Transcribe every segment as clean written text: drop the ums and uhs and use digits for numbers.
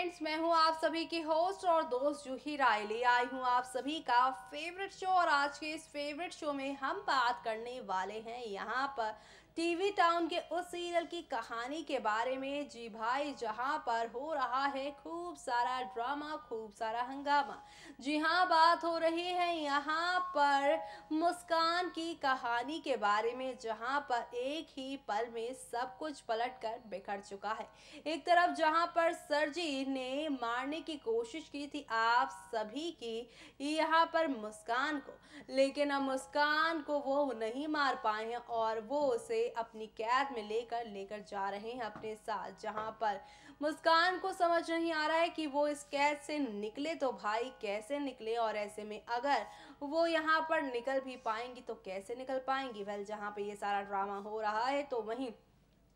Friends, मैं हूं आप सभी की होस्ट और दोस्त जूही राय। ले आई हूं आप सभी का फेवरेट शो और आज के इस फेवरेट शो में हम बात करने वाले हैं यहां पर टीवी टाउन के उस सीरियल की कहानी के बारे में। जी भाई, जहां पर हो रहा है खूब सारा ड्रामा, खूब सारा हंगामा। जी हाँ, बात हो रही है यहाँ पर मुस्कान की कहानी के बारे में, जहां पर एक ही पल में सब कुछ पलटकर बिखर चुका है। एक तरफ जहां पर सरजी ने मारने की कोशिश की थी आप सभी की यहाँ पर मुस्कान को, लेकिन अब मुस्कान को वो नहीं मार पाए हैं और वो उसे अपनी कैद में लेकर लेकर जा रहे हैं अपने साथ। जहां पर मुस्कान को समझ नहीं आ रहा है कि वो इस कैद से निकले तो भाई कैसे निकले, और ऐसे में अगर वो यहाँ पर निकल भी पाएंगी तो कैसे निकल पाएंगी। वेल, जहाँ पे ये सारा ड्रामा हो रहा है तो वहीं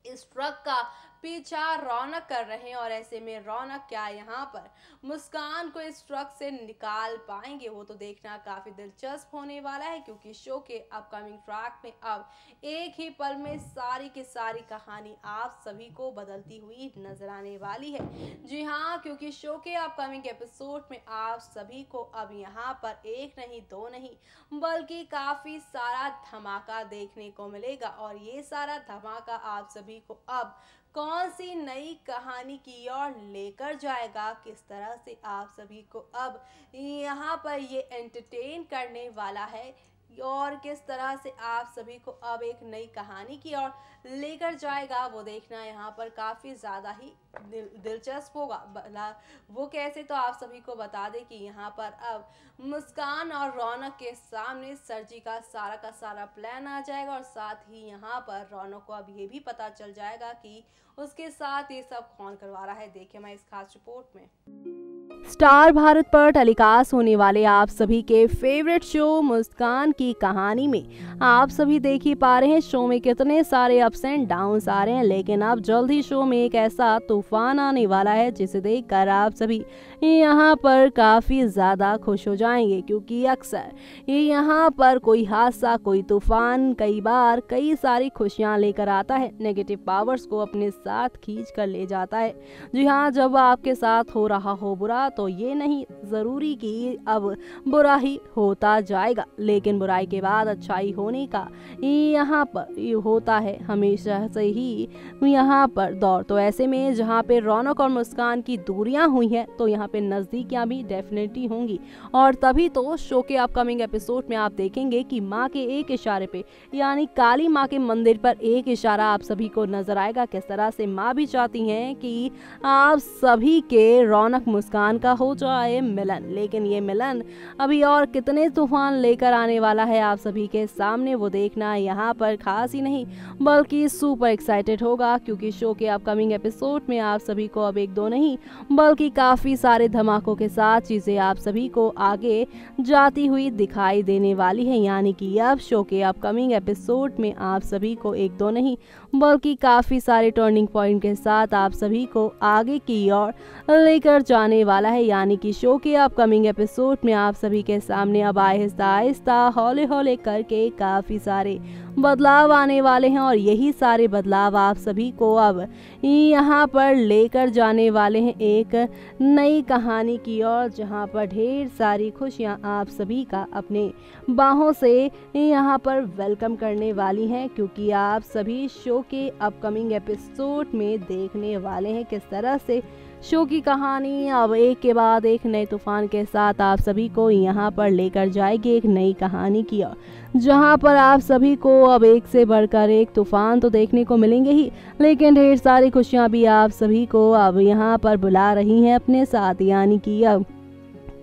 इस ट्रक का पीछा रौनक कर रहे हैं, और ऐसे में रौनक क्या यहाँ पर मुस्कान को इस ट्रक से निकाल पाएंगे, वो तो देखना काफी दिलचस्प होने वाला है। क्योंकि शो के अपकमिंग ट्रैक में अब एक ही पल में सारी की सारी कहानी आप सभी को बदलती हुई नजर आने वाली है। जी हाँ, क्योंकि शो के अपकमिंग एपिसोड में आप सभी को अब यहाँ पर एक नहीं दो नहीं बल्कि काफी सारा धमाका देखने को मिलेगा, और ये सारा धमाका आप सभी को अब कौन सी नई कहानी की ओर लेकर जाएगा, किस तरह से आप सभी को अब यहाँ पर ये एंटरटेन करने वाला है, और किस तरह से आप सभी को अब एक नई कहानी की ओर लेकर जाएगा, वो देखना यहाँ पर काफ़ी ज़्यादा ही दिलचस्प होगा। भला वो कैसे, तो आप सभी को बता दें कि यहाँ पर अब मुस्कान और रौनक के सामने सरजी का सारा प्लान आ जाएगा, और साथ ही यहाँ पर रौनक को अब ये भी पता चल जाएगा कि उसके साथ ये सब कौन करवा रहा है। देखिए मैं इस खास रिपोर्ट में। स्टार भारत पर टेलीकास्ट होने वाले आप सभी के फेवरेट शो मुस्कान की कहानी में आप सभी देख ही पा रहे हैं शो में कितने सारे अप्स एंड डाउन्स आ रहे हैं, लेकिन अब जल्द ही शो में एक ऐसा तूफान आने वाला है जिसे देखकर आप सभी यहाँ पर काफी ज्यादा खुश हो जाएंगे। क्योंकि अक्सर ये यहाँ पर कोई हादसा, कोई तूफान कई बार कई सारी खुशियाँ लेकर आता है, नेगेटिव पावर्स को अपने साथ खींच कर ले जाता है। जी हाँ, जब आपके साथ हो रहा हो बुरा तो ये नहीं जरूरी कि अब बुरा ही होता जाएगा, लेकिन बुराई के बाद अच्छाई होने का यहाँ पर होता है हमेशा से ही यहाँ पर दौर। तो ऐसे में जहाँ पे रौनक और मुस्कान की दूरियां हुई हैं तो यहाँ पे नजदीकियां भी डेफिनेटली होंगी, और तभी तो शो के अपकमिंग एपिसोड में आप देखेंगे कि माँ के एक इशारे पे, यानी काली माँ के मंदिर पर एक इशारा आप सभी को नजर आएगा। किस तरह से माँ भी चाहती हैं कि आप सभी के रौनक मुस्कान का हो जाए मिलन, लेकिन ये मिलन अभी और कितने तूफान लेकर आने वाला है आप सभी के सामने, वो देखना यहाँ पर खास ही नहीं बल्कि सुपर एक्साइटेड होगा। क्योंकि शो के अपकमिंग एपिसोड में आप सभी को अब एक दो नहीं बल्कि काफी सारे धमाकों के साथ चीजें आप सभी को आगे जाती हुई दिखाई देने वाली है। यानी कि अब शो के अपकमिंग एपिसोड में आप सभी को एक दो नहीं बल्कि काफी सारे टर्निंग पॉइंट के साथ आप सभी को आगे की ओर लेकर जाने वाला है। यानी कि शो के अपकमिंग एपिसोड में आप सभी के सामने अब आहिस्ता आहिस्ता हौले हौले करके काफी सारे बदलाव आने वाले हैं, और यही सारे बदलाव आप सभी को अब यहाँ पर लेकर जाने वाले हैं एक नई कहानी की ओर, जहाँ पर ढेर सारी खुशियाँ आप सभी का अपने बाहों से यहाँ पर वेलकम करने वाली हैं। क्योंकि आप सभी शो के अपकमिंग एपिसोड में देखने वाले हैं किस तरह से शो की कहानी अब एक के बाद एक नए तूफान के साथ आप सभी को यहाँ पर लेकर जाएगी एक नई कहानी की ओर, जहाँ पर आप सभी को अब एक से बढ़कर एक तूफान तो देखने को मिलेंगे ही, लेकिन ढेर सारी खुशियाँ भी आप सभी को अब यहाँ पर बुला रही हैं अपने साथ। यानी कि अब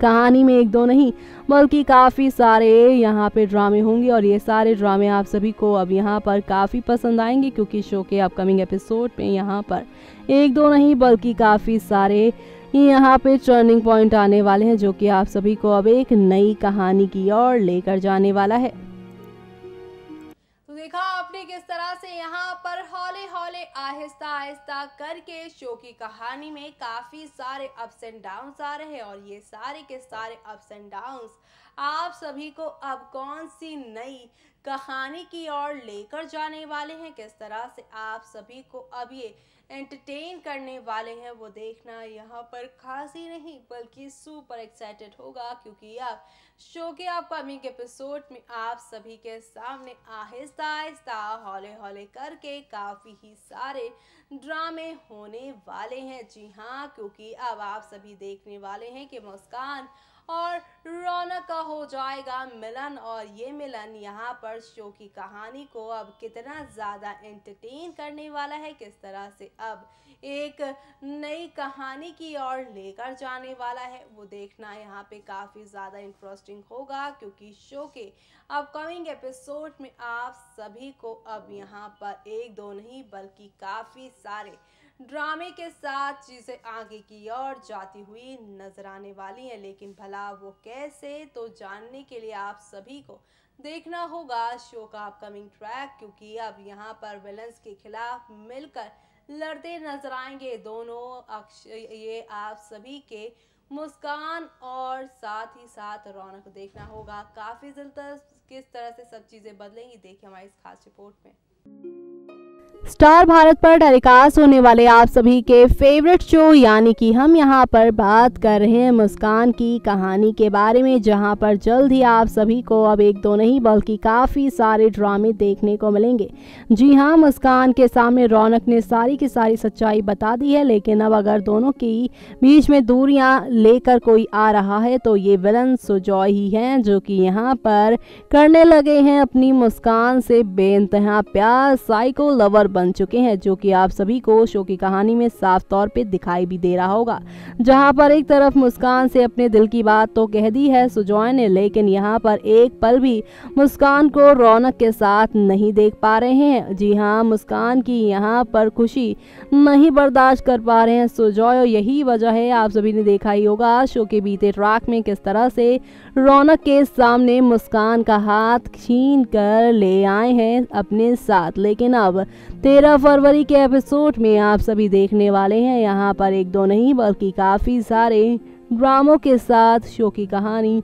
कहानी में एक दो नहीं बल्कि काफ़ी सारे यहाँ पे ड्रामे होंगे, और ये सारे ड्रामे आप सभी को अब यहाँ पर काफ़ी पसंद आएंगे। क्योंकि शो के अपकमिंग एपिसोड में यहाँ पर एक दो नहीं बल्कि काफ़ी सारे यहाँ पे टर्निंग पॉइंट आने वाले हैं, जो कि आप सभी को अब एक नई कहानी की ओर लेकर जाने वाला है। तो देखा आपने किस तरह से यहाँ पर हौले हौले आहिस्ता आहिस्ता करके शो की कहानी में काफी सारे अप्स एंड डाउन्स आ रहे हैं, और ये सारे के सारे अप्स एंड डाउन्स आप सभी को अब कौन सी नई कहानी की ओर लेकर जाने वाले हैं, किस तरह से आप सभी को अब ये एंटरटेन करने वाले हैं, वो देखना यहाँ पर खास ही नहीं बल्कि सुपर एक्साइटेड होगा, क्योंकि अब शो के अपकमिंग एपिसोड में आप सभी के सामने आहिस्ता आहिस्ता हौले हौले करके काफ़ी ही सारे ड्रामे होने वाले हैं। जी हाँ, क्योंकि अब आप सभी देखने वाले हैं कि मुस्कान और रौनक का हो जाएगा मिलन, और ये मिलन यहाँ पर शो की कहानी को अब कितना ज़्यादा एंटरटेन करने वाला है, किस तरह से अब एक नई कहानी की ओर लेकर जाने वाला है, वो देखना यहाँ पे काफ़ी ज़्यादा इंटरेस्टिंग होगा, क्योंकि शो के अपकमिंग एपिसोड में आप सभी को अब यहाँ पर एक दो नहीं बल्कि काफ़ी सारे ड्रामे के साथ चीज़ें आगे की ओर जाती हुई नजर आने वाली हैं। लेकिन भला वो कैसे, तो जानने के लिए आप सभी को देखना होगा शो का अपकमिंग ट्रैक, क्योंकि अब यहाँ पर विलन्स के खिलाफ मिलकर लड़ते नजर आएंगे दोनों ये आप सभी के मुस्कान और साथ ही साथ रौनक। देखना होगा काफ़ी दिलचस्प किस तरह से सब चीज़ें बदलेंगी, देखिए हमारी इस खास रिपोर्ट में। स्टार भारत पर टेलीकास्ट होने वाले आप सभी के फेवरेट शो यानी कि हम यहां पर बात कर रहे हैं मुस्कान की कहानी के बारे में, जहां पर जल्द ही आप सभी को अब एक दो नहीं बल्कि काफ़ी सारे ड्रामे देखने को मिलेंगे। जी हां, मुस्कान के सामने रौनक ने सारी की सारी सच्चाई बता दी है, लेकिन अब अगर दोनों के बीच में दूरियां लेकर कोई आ रहा है तो ये विलन सुजॉय ही हैं, जो कि यहाँ पर करने लगे हैं अपनी मुस्कान से बेइंतहा प्यार। साइको लवर बन चुके हैं, जो कि आप सभी को शो की कहानी में साफ तौर पे दिखाई भी दे रहा होगा, जहां पर एक तरफ मुस्कान से अपने दिल की बात तो कह दी है सुजॉय ने, लेकिन यहां पर एक पल भी मुस्कान को रौनक के साथ नहीं देख पा रहे हैं। जी हां, मुस्कान की यहां पर खुशी नहीं बर्दाश्त कर पा रहे हैं सुजॉय, और यही वजह है आप सभी ने देखा ही होगा शो के बीते ट्रैक में किस तरह से रौनक के सामने मुस्कान का हाथ छीन कर ले आए हैं अपने साथ। लेकिन अब 13 फरवरी के एपिसोड में आप सभी देखने वाले हैं यहाँ पर एक दो नहीं बल्कि काफ़ी सारे ड्रामों के साथ शो की कहानी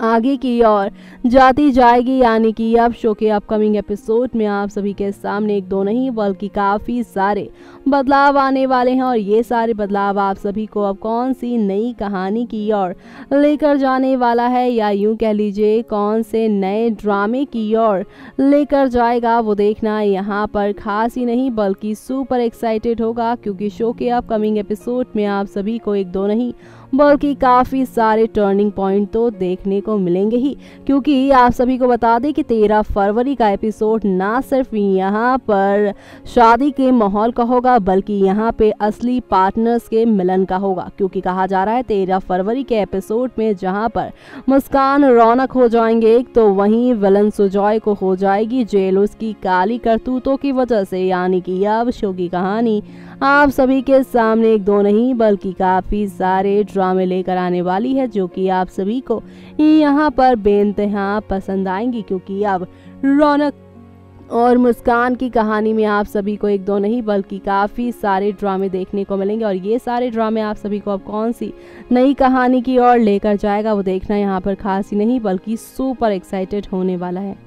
आगे की ओर जाती जाएगी, यानी कि अब शो के अपकमिंग एपिसोड में आप सभी के सामने एक दो नहीं बल्कि काफ़ी सारे बदलाव आने वाले हैं, और ये सारे बदलाव आप सभी को अब कौन सी नई कहानी की ओर लेकर जाने वाला है, या यूं कह लीजिए कौन से नए ड्रामे की ओर लेकर जाएगा, वो देखना यहाँ पर खास ही नहीं बल्कि सुपर एक्साइटेड होगा, क्योंकि शो के अपकमिंग एपिसोड में आप सभी को एक दो नहीं बल्कि काफ़ी सारे टर्निंग पॉइंट तो देखने को मिलेंगे ही, क्योंकि आप सभी को बता दें कि 13 फरवरी का एपिसोड ना सिर्फ यहाँ पर शादी के माहौल का होगा बल्कि यहाँ पे असली पार्टनर्स के मिलन का होगा, क्योंकि कहा जा रहा है 13 फरवरी के एपिसोड में जहाँ पर मुस्कान रौनक हो जाएंगे एक, तो वहीं विलन सुजॉय को हो जाएगी जेल उसकी काली करतूतों की वजह से, यानी कि अब शो की कहानी आप सभी के सामने एक दो नहीं बल्कि काफ़ी सारे ड्रामे लेकर आने वाली है, जो कि आप सभी को यहाँ पर बेइंतहा पसंद आएंगी, क्योंकि अब रौनक और मुस्कान की कहानी में आप सभी को एक दो नहीं बल्कि काफ़ी सारे ड्रामे देखने को मिलेंगे, और ये सारे ड्रामे आप सभी को अब कौन सी नई कहानी की ओर लेकर जाएगा, वो देखना यहाँ पर खास ही नहीं बल्कि सुपर एक्साइटेड होने वाला है।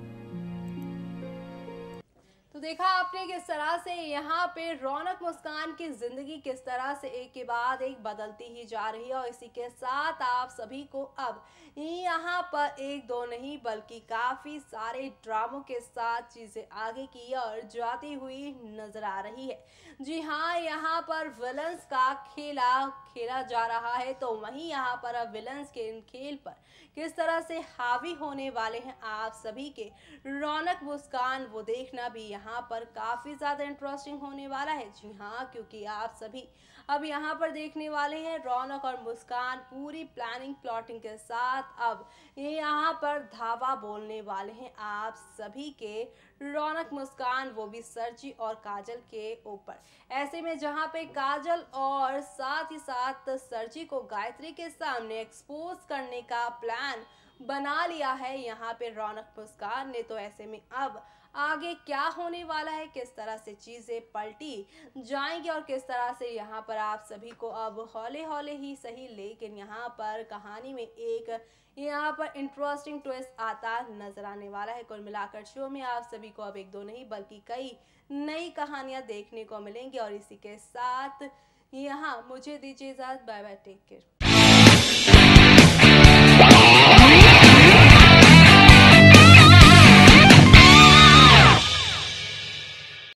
तो देखा आपने किस तरह से यहाँ पे रौनक मुस्कान की जिंदगी किस तरह से एक के बाद एक बदलती ही जा रही है, और इसी के साथ आप सभी को अब यहाँ पर एक दो नहीं बल्कि काफ़ी सारे ड्रामों के साथ चीज़ें आगे की ओर जाती हुई नजर आ रही है। जी हाँ, यहाँ पर विलन्स का खेला जा रहा है, तो वहीं यहाँ पर अब विलन्स के इन खेल पर किस तरह से हावी होने वाले हैं आप सभी के रौनक मुस्कान, वो देखना भी यहाँ पर काफ़ी ज़्यादा इंटरेस्टिंग होने वाला है। जी हाँ, क्योंकि आप सभी अब यहाँ पर देखने वाले हैं रौनक और मुस्कान पूरी प्लानिंग प्लॉटिंग के साथ अब ये यहाँ पर धावा बोलने वाले हैं आप सभी के रौनक मुस्कान, वो भी सरजी और काजल के ऊपर। ऐसे में जहाँ पे काजल और साथ ही साथ सरजी को गायत्री के सामने एक्सपोज करने का प्लान बना लिया है यहाँ पे रौनक मुस्कान ने, तो ऐसे में अब आगे क्या होने वाला है, किस तरह से चीज़ें पलटी जाएंगी और किस तरह से यहाँ पर आप सभी को अब हौले हौले ही सही लेकिन यहाँ पर कहानी में एक यहाँ पर इंटरेस्टिंग ट्विस्ट आता नजर आने वाला है। कुल मिलाकर शो में आप सभी को अब एक दो नहीं बल्कि कई नई कहानियां देखने को मिलेंगी और इसी के साथ यहाँ मुझे दीजिए इजाजत। Bye bye, take care.